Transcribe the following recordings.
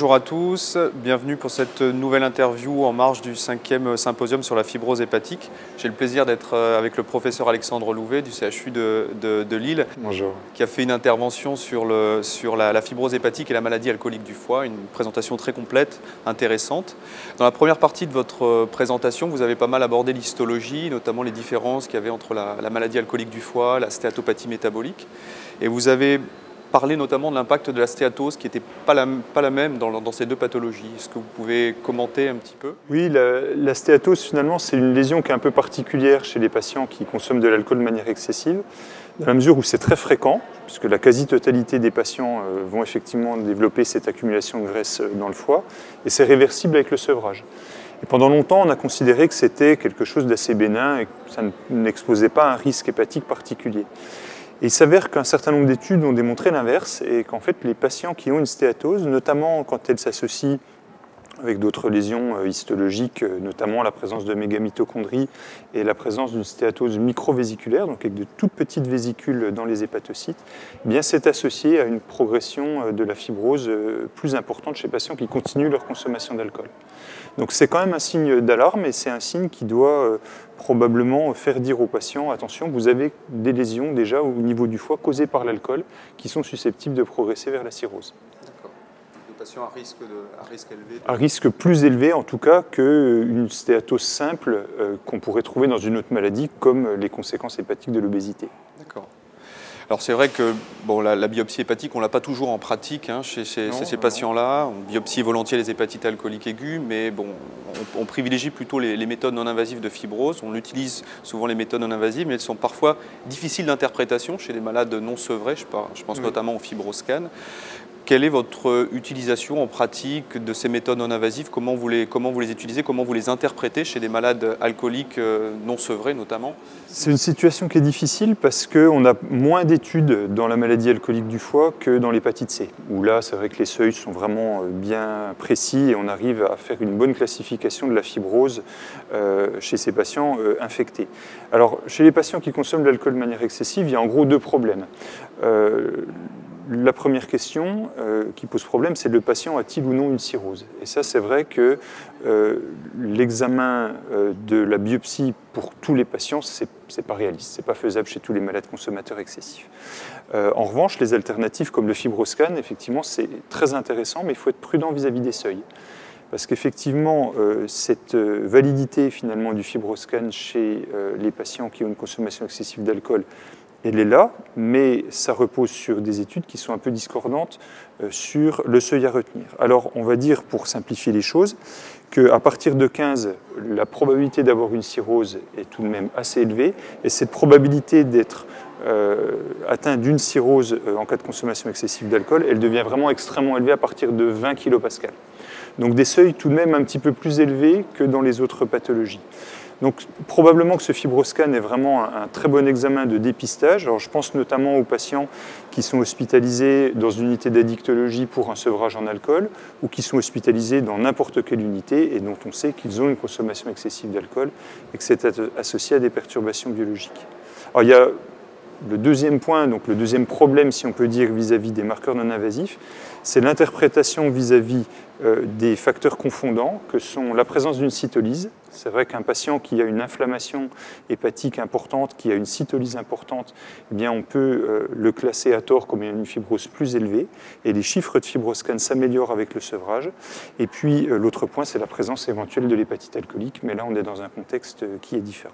Bonjour à tous, bienvenue pour cette nouvelle interview en marge du 5e symposium sur la fibrose hépatique. J'ai le plaisir d'être avec le professeur Alexandre Louvet du CHU de Lille. Bonjour. Qui a fait une intervention sur la fibrose hépatique et la maladie alcoolique du foie, une présentation très complète, intéressante. Dans la première partie de votre présentation, vous avez pas mal abordé l'histologie, notamment les différences qu'il y avait entre la maladie alcoolique du foie, la stéatopathie métabolique. Et vous avez parler notamment de l'impact de la stéatose qui n'était pas la même dans ces deux pathologies. Est-ce que vous pouvez commenter un petit peu? Oui, la stéatose finalement c'est une lésion qui est un peu particulière chez les patients qui consomment de l'alcool de manière excessive, dans la mesure où c'est très fréquent, puisque la quasi-totalité des patients vont effectivement développer cette accumulation de graisse dans le foie, et c'est réversible avec le sevrage. Et pendant longtemps, on a considéré que c'était quelque chose d'assez bénin et que ça n'exposait pas à un risque hépatique particulier. Et il s'avère qu'un certain nombre d'études ont démontré l'inverse et qu'en fait les patients qui ont une stéatose, notamment quand elle s'associe avec d'autres lésions histologiques, notamment la présence de mégamitochondries et la présence d'une stéatose microvésiculaire, donc avec de toutes petites vésicules dans les hépatocytes, eh bien c'est associé à une progression de la fibrose plus importante chez les patients qui continuent leur consommation d'alcool. Donc c'est quand même un signe d'alarme et c'est un signe qui doit probablement faire dire aux patients, attention, vous avez des lésions déjà au niveau du foie causées par l'alcool qui sont susceptibles de progresser vers la cirrhose. D'accord. Des patients à risque élevé. À risque plus élevé en tout cas qu'une stéatose simple qu'on pourrait trouver dans une autre maladie comme les conséquences hépatiques de l'obésité. D'accord. Alors c'est vrai que bon, la biopsie hépatique, on ne l'a pas toujours en pratique chez ces patients-là. On biopsie volontiers les hépatites alcooliques aiguës, mais bon, on privilégie plutôt les méthodes non invasives de fibrose. On utilise souvent les méthodes non invasives, mais elles sont parfois difficiles d'interprétation chez les malades non sevrés. Je pense notamment au fibroscan. Quelle est votre utilisation en pratique de ces méthodes non invasives? Comment vous les utilisez? Comment vous les interprétez chez des malades alcooliques non sevrés notamment? C'est une situation qui est difficile parce qu'on a moins d'études dans la maladie alcoolique du foie que dans l'hépatite C, où là c'est vrai que les seuils sont vraiment bien précis et on arrive à faire une bonne classification de la fibrose chez ces patients infectés. Alors chez les patients qui consomment de l'alcool de manière excessive, il y a en gros deux problèmes. La première question qui pose problème, c'est le patient a-t-il ou non une cirrhose? Et ça, c'est vrai que l'examen de la biopsie pour tous les patients, c'est pas réaliste, c'est pas faisable chez tous les malades consommateurs excessifs. En revanche, les alternatives comme le fibroscan, effectivement, c'est très intéressant, mais il faut être prudent vis-à-vis des seuils. Parce qu'effectivement, cette validité finalement du fibroscan chez les patients qui ont une consommation excessive d'alcool, elle est là, mais ça repose sur des études qui sont un peu discordantes sur le seuil à retenir. Alors, on va dire, pour simplifier les choses, qu'à partir de 15, la probabilité d'avoir une cirrhose est tout de même assez élevée, et cette probabilité d'être atteint d'une cirrhose en cas de consommation excessive d'alcool, elle devient vraiment extrêmement élevée à partir de 20 kPa. Donc des seuils tout de même un petit peu plus élevés que dans les autres pathologies. Donc probablement que ce fibroscan est vraiment un très bon examen de dépistage. Alors, je pense notamment aux patients qui sont hospitalisés dans une unité d'addictologie pour un sevrage en alcool ou qui sont hospitalisés dans n'importe quelle unité et dont on sait qu'ils ont une consommation excessive d'alcool et que c'est associé à des perturbations biologiques. Alors, il y a le deuxième point, donc le deuxième problème, si on peut dire, vis-à-vis des marqueurs non invasifs, c'est l'interprétation vis-à-vis des facteurs confondants que sont la présence d'une cytolyse. C'est vrai qu'un patient qui a une inflammation hépatique importante, qui a une cytolyse importante, eh bien on peut le classer à tort comme une fibrose plus élevée. Et les chiffres de fibroscan s'améliorent avec le sevrage. Et puis l'autre point, c'est la présence éventuelle de l'hépatite alcoolique. Mais là, on est dans un contexte qui est différent.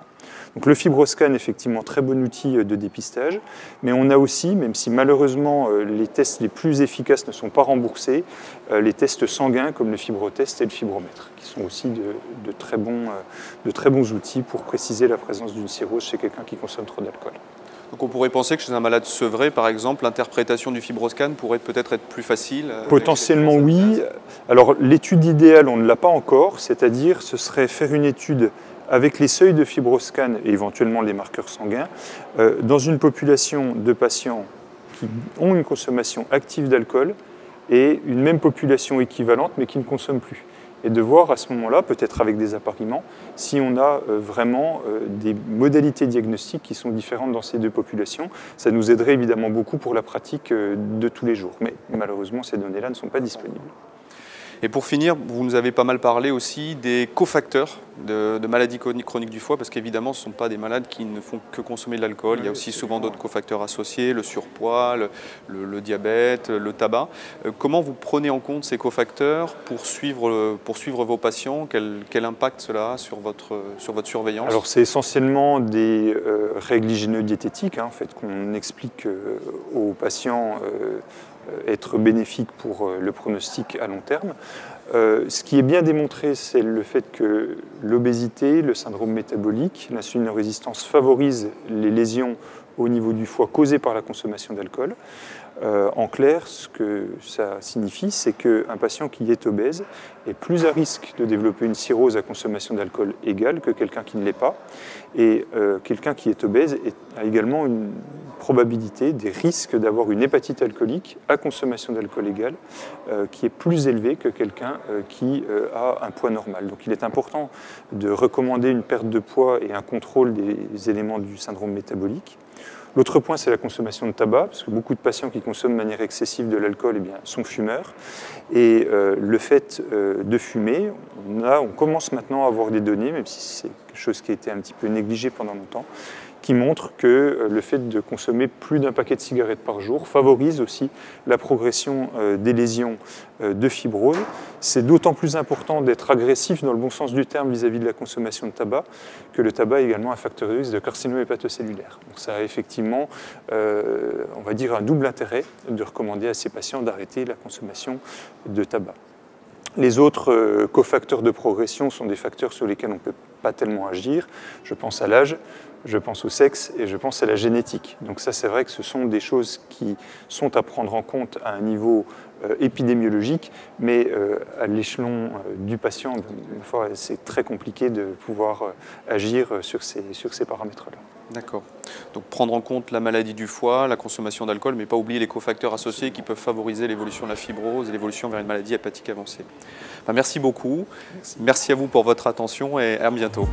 Donc le fibroscan, effectivement, très bon outil de dépistage. Mais on a aussi, même si malheureusement les tests les plus efficaces ne sont pas remboursés, les tests sanguins comme le fibrotest et le fibromètre, qui sont aussi de très bons outils pour préciser la présence d'une cirrhose chez quelqu'un qui consomme trop d'alcool. Donc on pourrait penser que chez un malade sevré, par exemple, l'interprétation du fibroscan pourrait peut-être être plus facile? Potentiellement oui. Alors l'étude idéale, on ne l'a pas encore, c'est-à-dire ce serait faire une étude avec les seuils de fibroscan et éventuellement les marqueurs sanguins dans une population de patients qui ont une consommation active d'alcool et une même population équivalente mais qui ne consomme plus. Et de voir à ce moment-là, peut-être avec des appariements, si on a vraiment des modalités diagnostiques qui sont différentes dans ces deux populations. Ça nous aiderait évidemment beaucoup pour la pratique de tous les jours. Mais malheureusement, ces données-là ne sont pas disponibles. Et pour finir, vous nous avez pas mal parlé aussi des cofacteurs de maladies chroniques du foie, parce qu'évidemment, ce ne sont pas des malades qui ne font que consommer de l'alcool. Il y a aussi souvent d'autres cofacteurs associés, le surpoids, le diabète, le tabac. Comment vous prenez en compte ces cofacteurs pour suivre vos patients? Quel impact cela a sur votre surveillance? Alors, c'est essentiellement des règles hygiéno-diététiques, en fait, qu'on explique aux patients être bénéfiques pour le pronostic à long terme. Ce qui est bien démontré, c'est le fait que l'obésité, le syndrome métabolique, l'insulinorésistance favorisent les lésions au niveau du foie causées par la consommation d'alcool. En clair, ce que ça signifie, c'est qu'un patient qui est obèse est plus à risque de développer une cirrhose à consommation d'alcool égale que quelqu'un qui ne l'est pas. Et quelqu'un qui est obèse a également une probabilité, des risques d'avoir une hépatite alcoolique à consommation d'alcool égale qui est plus élevée que quelqu'un qui a un poids normal. Donc il est important de recommander une perte de poids et un contrôle des éléments du syndrome métabolique. L'autre point, c'est la consommation de tabac, parce que beaucoup de patients qui consomment de manière excessive de l'alcool sont fumeurs. Et le fait de fumer, on commence maintenant à avoir des données, même si c'est quelque chose qui a été un petit peu négligé pendant longtemps, qui montrent que le fait de consommer plus d'un paquet de cigarettes par jour favorise aussi la progression des lésions de fibrose. C'est d'autant plus important d'être agressif dans le bon sens du terme vis-à-vis de la consommation de tabac, que le tabac est également un facteur de risque de carcinome hépatocellulaire. Donc ça a effectivement, on va dire, un double intérêt de recommander à ces patients d'arrêter la consommation de tabac. Les autres cofacteurs de progression sont des facteurs sur lesquels on ne peut pas tellement agir. Je pense à l'âge, je pense au sexe et je pense à la génétique. Donc ça, c'est vrai que ce sont des choses qui sont à prendre en compte à un niveau épidémiologique, mais à l'échelon du patient, c'est très compliqué de pouvoir agir sur ces paramètres-là. D'accord. Donc prendre en compte la maladie du foie, la consommation d'alcool, mais pas oublier les cofacteurs associés qui peuvent favoriser l'évolution de la fibrose et l'évolution vers une maladie hépatique avancée. Merci beaucoup. Merci à vous pour votre attention et à bientôt.